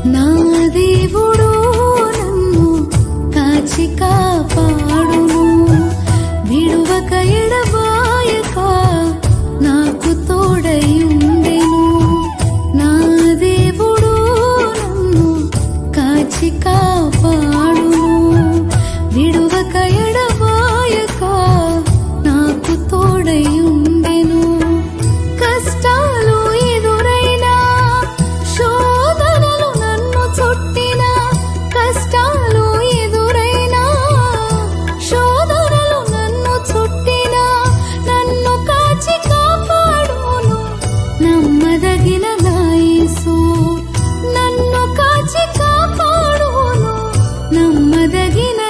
నా దేవుడు నన్ను కాచి కాపాడును, విడువక ఎడబాయక నాకు తోడయుండెను. నా దేవుడు నన్ను కాచి కాపాడును, విడువక ఎడబాయక నాకు తోడయుండెను. కష్టాలు ఎదురైనా, శోధనలు నన్ను చుట్టినా, కష్టాలు ఎదురైనా, శోధనలు నన్ను చుట్టినా, నన్ను కాచి కాపాడును నమ్మదగిన నా యేసు. నన్ను కాచి కాపాడును నమ్మదగిన